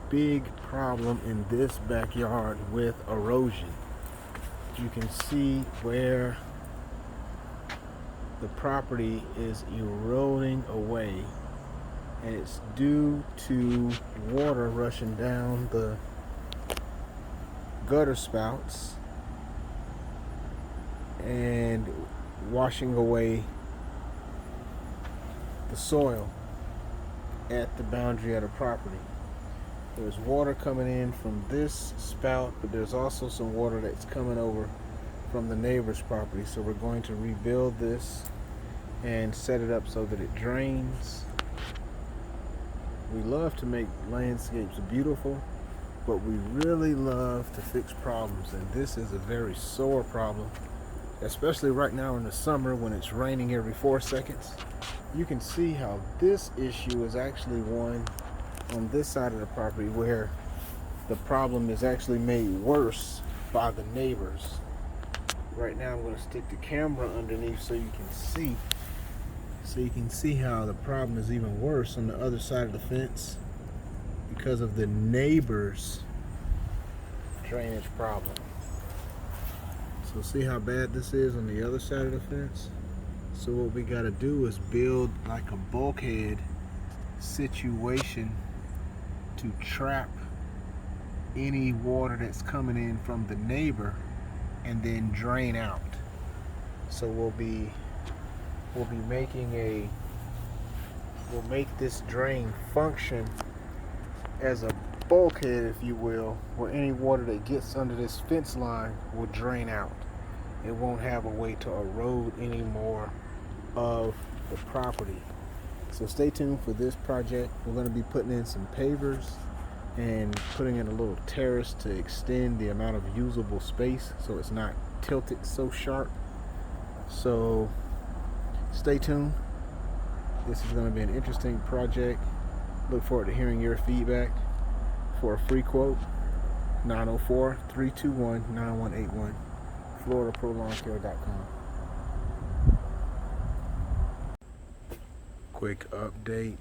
big problem in this backyard with erosion. You can see where the property is eroding away, and it's due to water rushing down the gutter spouts and washing away the soil at the boundary of the property. There's water coming in from this spout, but there's also some water that's coming over from the neighbor's property. So we're going to rebuild this and set it up so that it drains. We love to make landscapes beautiful, but we really love to fix problems, and this is a very sore problem, especially right now in the summer when it's raining every 4 seconds. You can see how this issue is actually one on this side of the property where the problem is actually made worse by the neighbors. Right now I'm going to stick the camera underneath so you can see how the problem is even worse on the other side of the fence because of the neighbors' drainage problem. So see how bad this is on the other side of the fence? So what we got to do is build like a bulkhead situation to trap any water that's coming in from the neighbor and then drain out. So we'll make this drain function as a bulkhead, if you will, where any water that gets under this fence line will drain out. It won't have a way to erode any more of the property. So stay tuned for this project. We're going to be putting in some pavers and putting in a little terrace to extend the amount of usable space so it's not tilted so sharp. So stay tuned. This is going to be an interesting project. Look forward to hearing your feedback. For a free quote, 904-321-9181, FloridaProLawnCare.com. Quick update.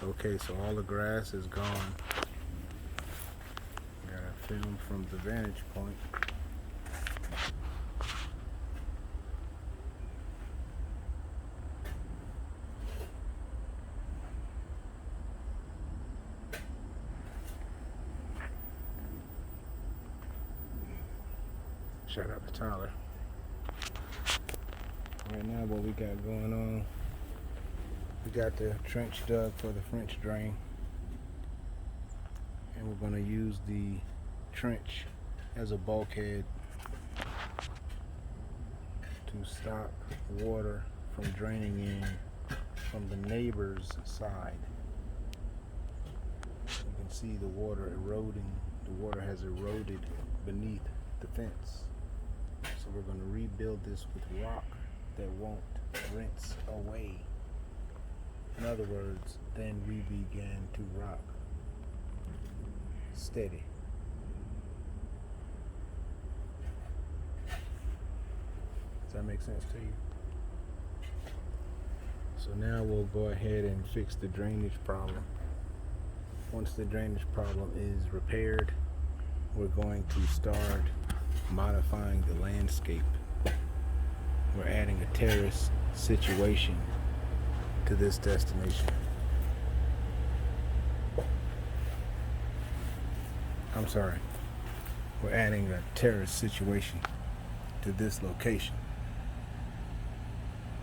Okay, so all the grass is gone. Got a film from the vantage point. Shout out to Tyler. Right now what we got going on, we got the trench dug for the French drain, and we're going to use the trench as a bulkhead to stop water from draining in from the neighbor's side. You can see the water eroding. The water has eroded beneath the fence. So we're going to rebuild this with rock that won't rinse away. In other words, then we began to rock steady. Does that make sense to you? So now we'll go ahead and fix the drainage problem. Once the drainage problem is repaired, we're going to start modifying the landscape. We're adding a terrace situation to this destination. I'm sorry. We're adding a terrace situation to this location.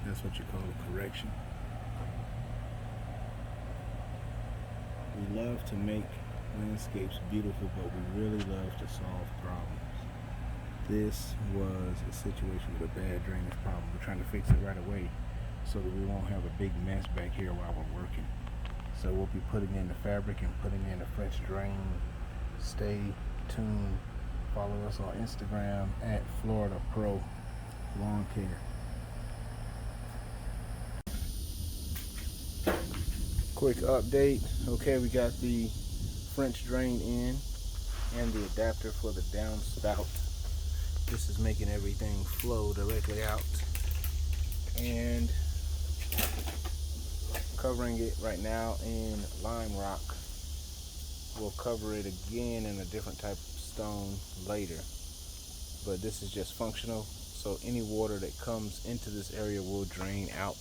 That's what you call a correction. We love to make landscapes beautiful, but we really love to solve problems. This was a situation with a bad drainage problem. We're trying to fix it right away so that we won't have a big mess back here while we're working. So we'll be putting in the fabric and putting in the French drain. Stay tuned. Follow us on Instagram at Florida Pro Lawn Care. Quick update. Okay, we got the French drain in and the adapter for the downspout. This is making everything flow directly out, and covering it right now in lime rock we'll cover it again in a different type of stone later. But this is just functional, so any water that comes into this area will drain out.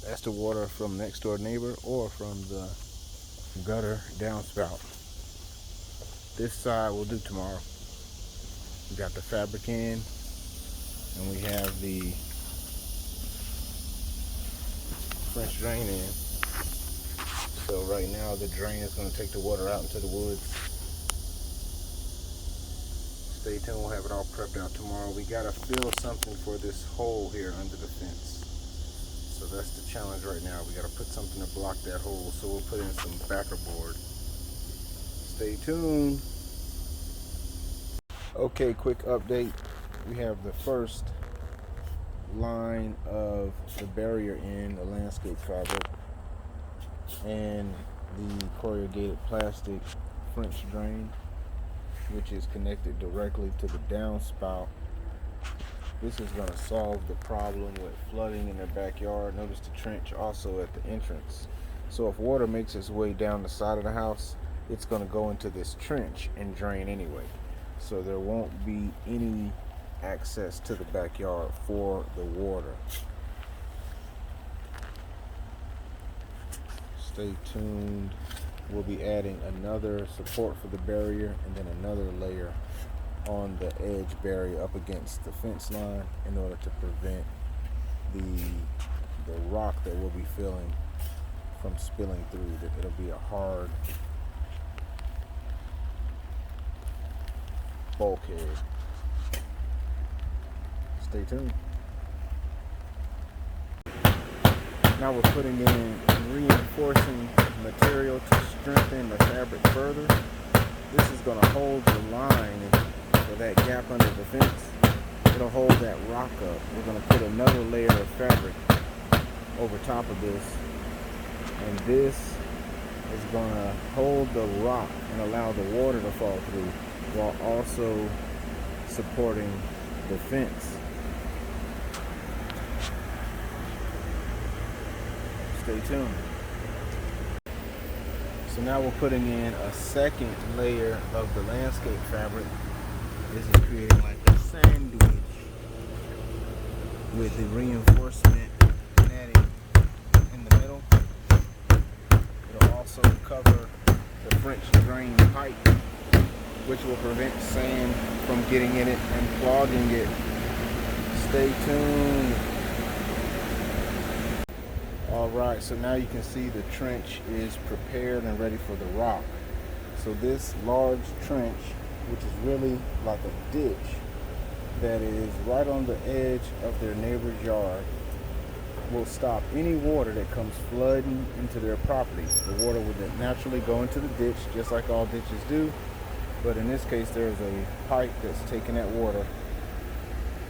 That's the water from next door neighbor or from the gutter downspout. This side we'll do tomorrow. We got the fabric in, and we have the French drain in. So right now the drain is going to take the water out into the woods. Stay tuned, we'll have it all prepped out tomorrow. We got to fill something for this hole here under the fence. So that's the challenge right now. We got to put something to block that hole. So we'll put in some backer board. Stay tuned. Okay, quick update. We have the first line of the barrier in the landscape fabric and the corrugated plastic French drain, which is connected directly to the downspout. This is going to solve the problem with flooding in their backyard. Notice the trench also at the entrance. So if water makes its way down the side of the house, it's going to go into this trench and drain anyway. So there won't be any access to the backyard for the water. Stay tuned. We'll be adding another support for the barrier and then another layer on the edge barrier up against the fence line in order to prevent the rock that we'll be filling from spilling through. It'll be a hard bulkhead. Stay tuned. Now we're putting in reinforcing material to strengthen the fabric further. This is going to hold the line for that gap under the fence. It'll hold that rock up. We're going to put another layer of fabric over top of this, and this is going to hold the rock and allow the water to fall through while also supporting the fence. Stay tuned. So now we're putting in a second layer of the landscape fabric. This is creating like a sandwich with the reinforcement netting in the middle. It'll also cover the French drain pipe, which will prevent sand from getting in it and clogging it. Stay tuned. Alright, so now you can see the trench is prepared and ready for the rock. So this large trench, which is really like a ditch that is right on the edge of their neighbor's yard, will stop any water that comes flooding into their property. The water will then naturally go into the ditch, just like all ditches do. But in this case, there's a pipe that's taking that water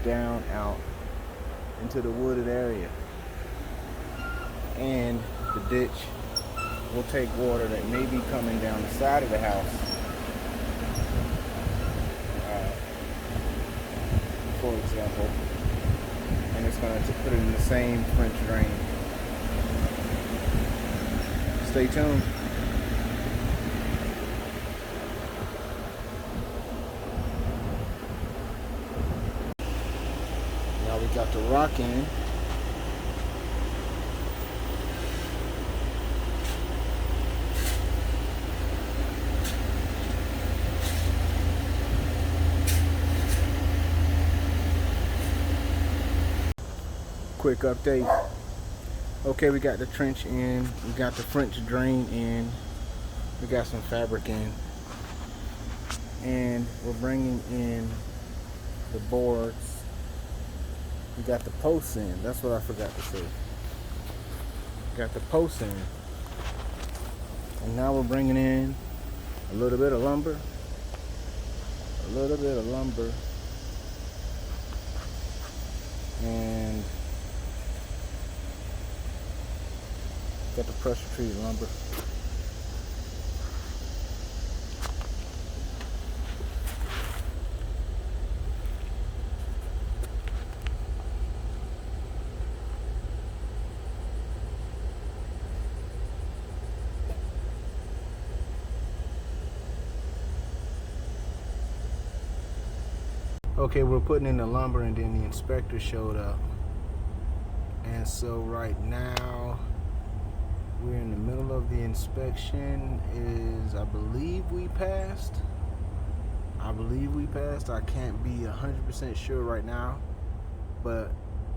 down out into the wooded area. And the ditch will take water that may be coming down the side of the house, for example, and it's going to put it in the same French drain. Stay tuned. Now we got the rock in. Quick update. Okay, we got the trench in, we got the French drain in, we got some fabric in, and we're bringing in the boards. We got the posts in. That's what I forgot to say. Got the posts in, and now we're bringing in a little bit of lumber, and got the pressure treated lumber. Okay, we're putting in the lumber and then the inspector showed up. And so right now we're in the middle of the inspection. I believe we passed. I can't be 100% sure right now, but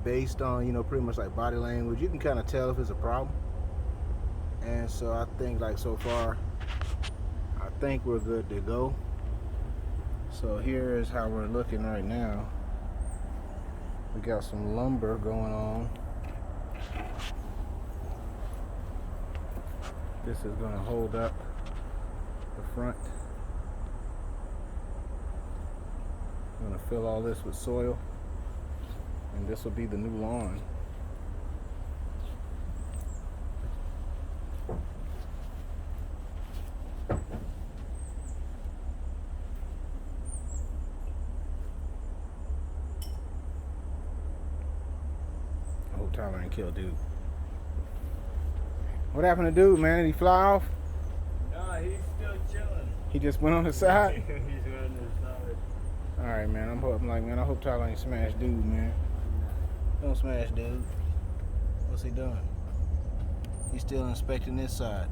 based on, pretty much like body language, you can kind of tell if it's a problem. And so I think like so far, I think we're good to go. So here is how we're looking right now. We got some lumber going on. This is going to hold up the front. I'm going to fill all this with soil, and this will be the new lawn. I hope Tyler ain't killed dude. What happened to dude, man? Did he fly off? No, he's still chilling. He just went on the side? He's on the side. Alright, man. I hope Tyler ain't smashed dude, man. Don't smash dude. What's he doing? He's still inspecting this side.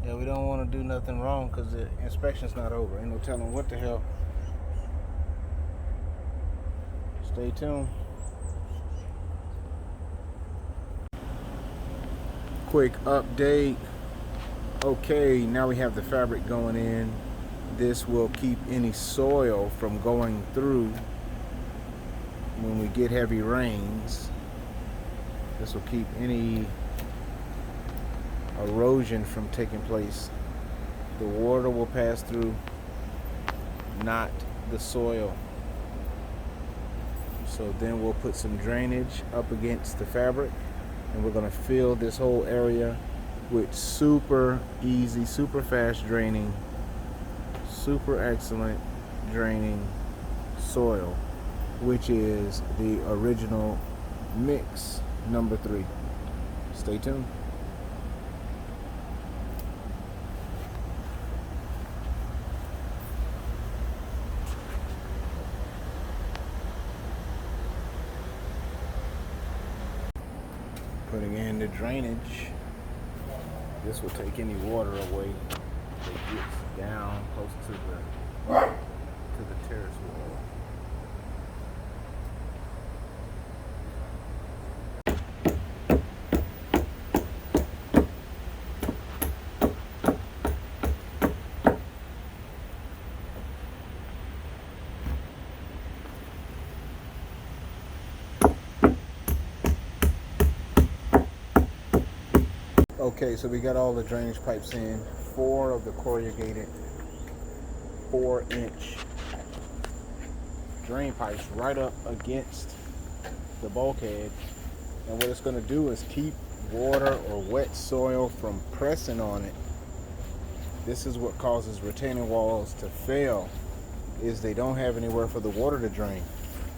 Yeah, we don't want to do nothing wrong because the inspection's not over. Ain't no telling what the hell. Stay tuned. Quick update. Okay, now we have the fabric going in. This will keep any soil from going through when we get heavy rains. This will keep any erosion from taking place. The water will pass through, not the soil. So then we'll put some drainage up against the fabric, and we're going to fill this whole area with super easy, super fast draining, super excellent draining soil, which is the original mix number 3. Stay tuned. Putting in the drainage. This will take any water away that gets down close to the terrace wall. Okay, so we got all the drainage pipes in. 4 of the corrugated 4-inch drain pipes right up against the bulkhead. And what it's going to do is keep water or wet soil from pressing on it. This is what causes retaining walls to fail, is they don't have anywhere for the water to drain.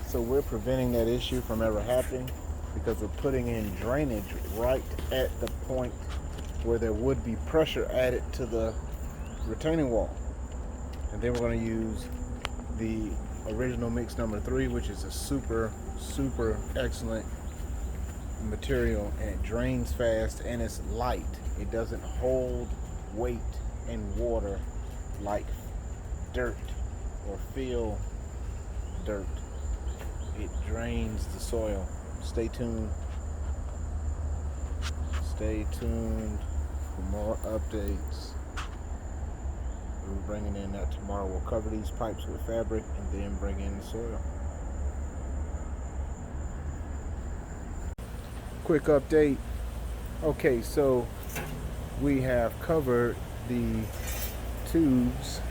So we're preventing that issue from ever happening because we're putting in drainage right at the point where there would be pressure added to the retaining wall. And then we're going to use the original mix number 3, which is a super excellent material, and it drains fast and it's light. It doesn't hold weight and water like dirt or fill dirt. It drains the soil. Stay tuned. Stay tuned for more updates. We're bringing in that tomorrow. We'll cover these pipes with fabric and then bring in the soil. Quick update. Okay, so we have covered the tubes,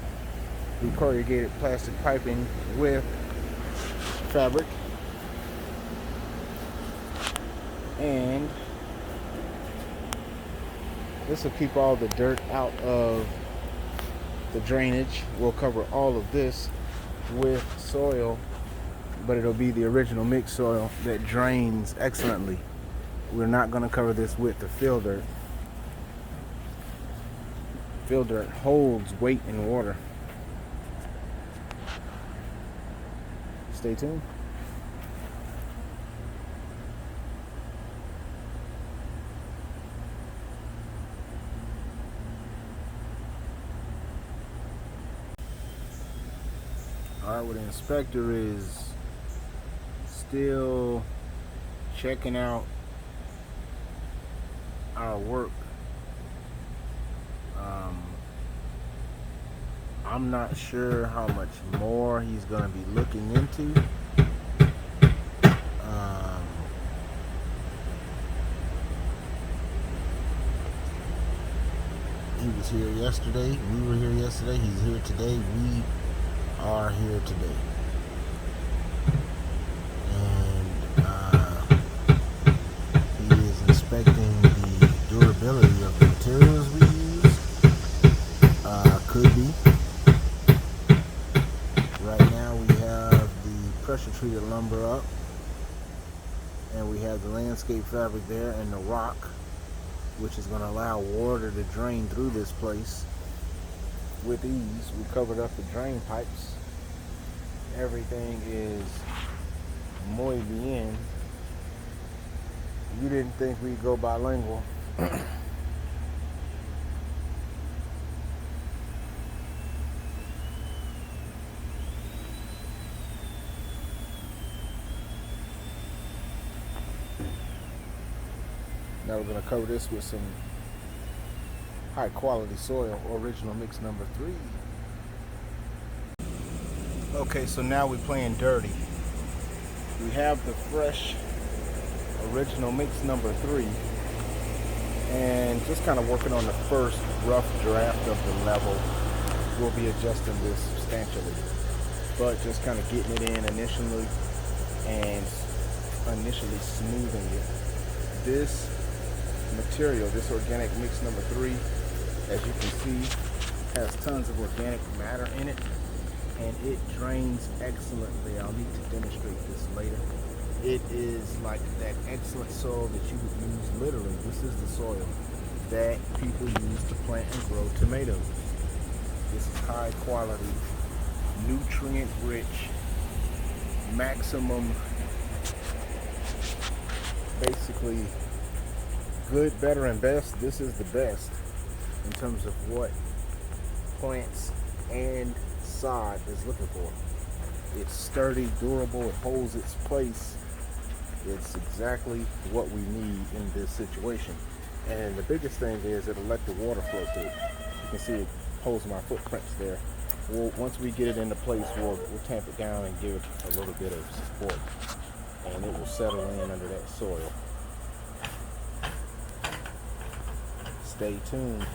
the corrugated plastic piping, with fabric, and this will keep all the dirt out of the drainage. We'll cover all of this with soil, but it'll be the original mixed soil that drains excellently. We're not going to cover this with the fill dirt. Fill dirt holds weight and water. Stay tuned. Alright, well, the inspector is still checking out our work. I'm not sure how much more he's going to be looking into. He was here yesterday. We were here yesterday. He's here today. We are here today. And he is inspecting the durability of the materials we use. Could be. Right now we have the pressure treated lumber up, and we have the landscape fabric there and the rock, which is going to allow water to drain through this place with ease. We covered up the drain pipes. Everything is muy bien. You didn't think we'd go bilingual. Now we're going to cover this with some high quality soil, original mix number 3. Okay, so now we're playing dirty. We have the fresh original mix number 3, and just kind of working on the first rough draft of the level. We'll be adjusting this substantially, but just kind of getting it in initially and initially smoothing it. This material, this organic mix number 3, as you can see, has tons of organic matter in it, and it drains excellently. I'll need to demonstrate this later. It is like that excellent soil that you would use literally. This is the soil that people use to plant and grow tomatoes. This is high quality, nutrient rich, maximum, basically good, better, and best. This is the best in terms of what plants and sod is looking for. It's sturdy, durable, it holds its place. It's exactly what we need in this situation. And the biggest thing is it'll let the water flow through. You can see it holds my footprints there. Once we get it into place, we'll tamp it down and give it a little bit of support, and it will settle in under that soil. Stay tuned.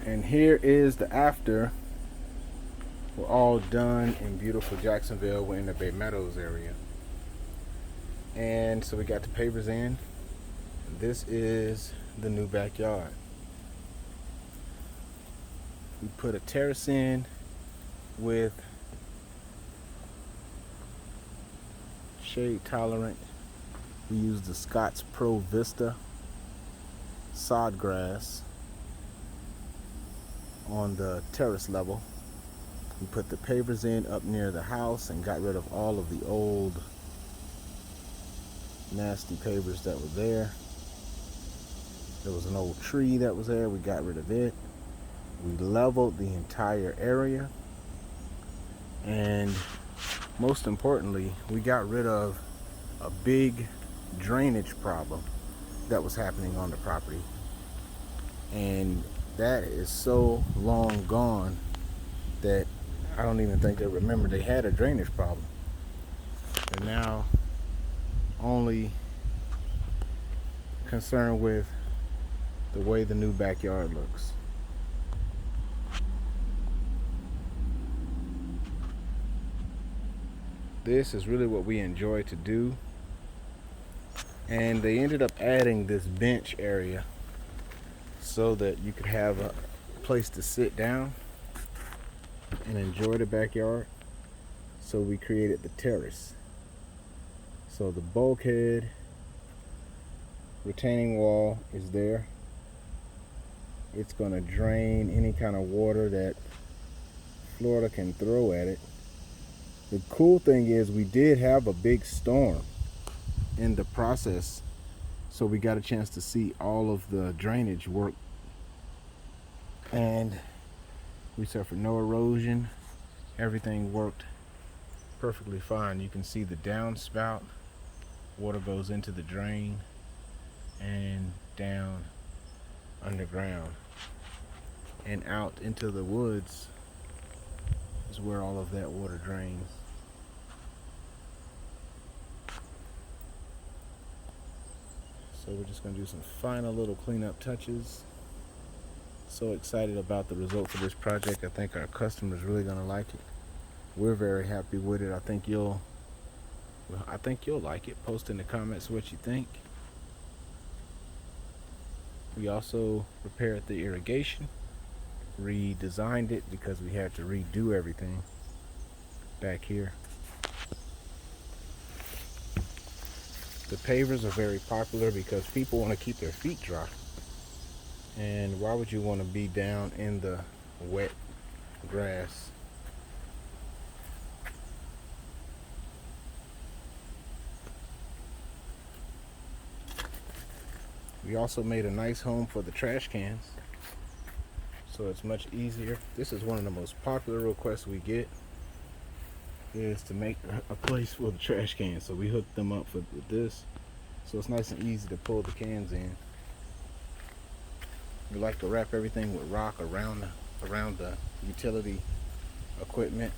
And here is the after. We're all done in beautiful Jacksonville. We're in the Bay Meadows area. And so we got the pavers in. This is the new backyard. We put a terrace in with shade tolerant. We used the Scott's Pro Vista sod grass on the terrace level. We put the pavers in up near the house and got rid of all of the old nasty pavers that were there. There was an old tree that was there. We got rid of it. We leveled the entire area. And most importantly, we got rid of a big drainage problem that was happening on the property. And that is so long gone that I don't even think they remember they had a drainage problem. They're now only concerned with the way the new backyard looks. This is really what we enjoy to do. And they ended up adding this bench area so that you could have a place to sit down and enjoy the backyard. So we created the terrace. So the bulkhead retaining wall is there. It's going to drain any kind of water that Florida can throw at it. The cool thing is we did have a big storm in the process, so we got a chance to see all of the drainage work, and we suffered no erosion. Everything worked perfectly fine. You can see the downspout. Water goes into the drain and down underground and out into the woods is where all of that water drains. So we're just going to do some final little cleanup touches. So excited about the results of this project. I think our customers really going to like it. We're very happy with it. I think you'll like it. Post in the comments what you think. We also repaired the irrigation, redesigned it because we had to redo everything back here. The pavers are very popular because people want to keep their feet dry. And why would you want to be down in the wet grass? We also made a nice home for the trash cans, so it's much easier. This is one of the most popular requests we get, is to make a place for the trash cans. So we hooked them up with this, so it's nice and easy to pull the cans in. We like to wrap everything with rock around the utility equipment.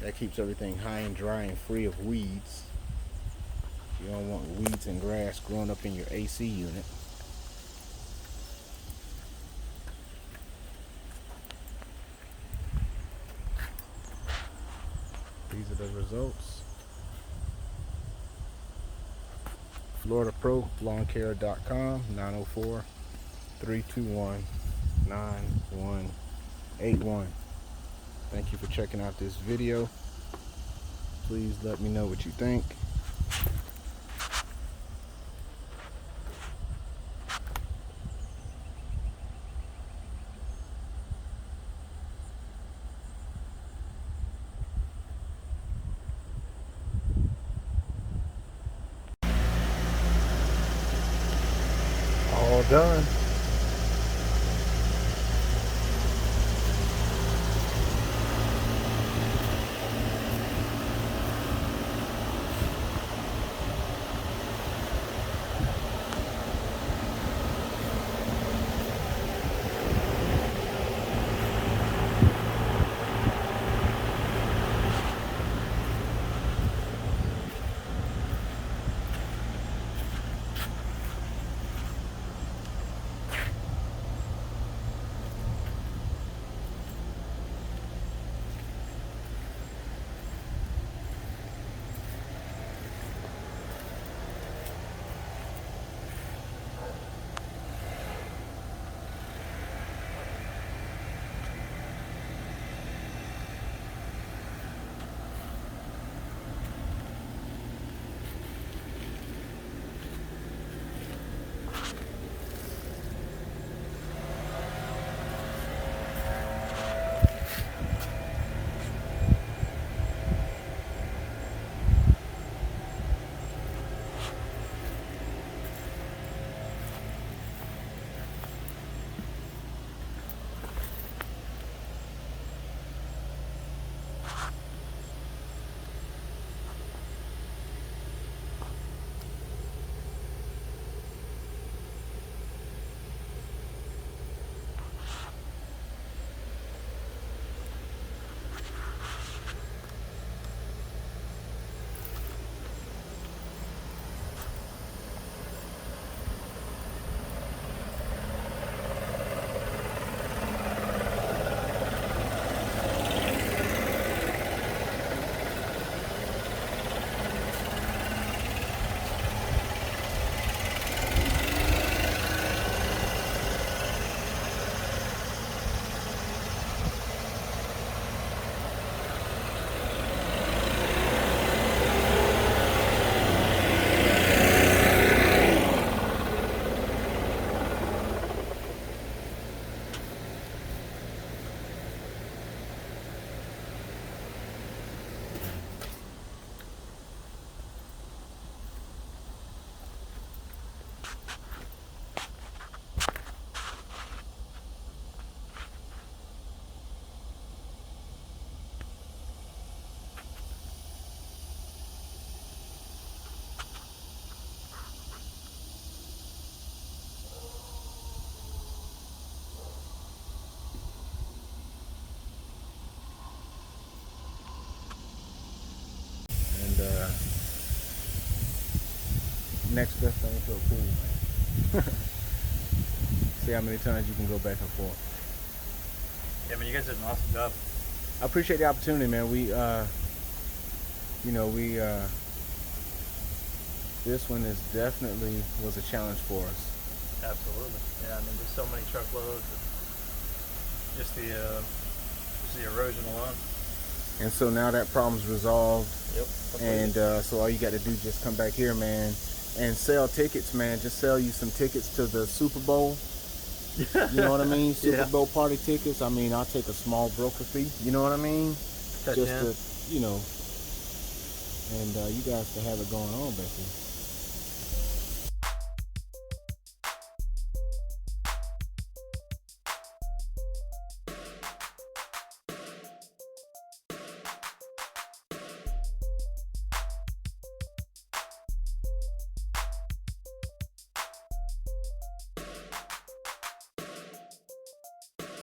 That keeps everything high and dry and free of weeds. You don't want weeds and grass growing up in your AC unit. These are the results. FloridaProLawnCare.com, 904-321-9181. Thank you for checking out this video. Please let me know what you think. All done. next best thing to a pool, man. See how many times you can go back and forth. Yeah, man, you guys did an awesome job. I appreciate the opportunity, man. This one is definitely was a challenge for us. Absolutely. Yeah, I mean, there's so many truckloads. Just the erosion alone. And so now that problem's resolved. Yep. And so all you got to do is just come back here, man, and sell tickets, man. Just sell you some tickets to the Super Bowl. You know what I mean? Super Yeah. Bowl party tickets. I mean, I'll take a small broker fee. You know what I mean? Cut Just you in. to, you know. And you guys can have it going on back here.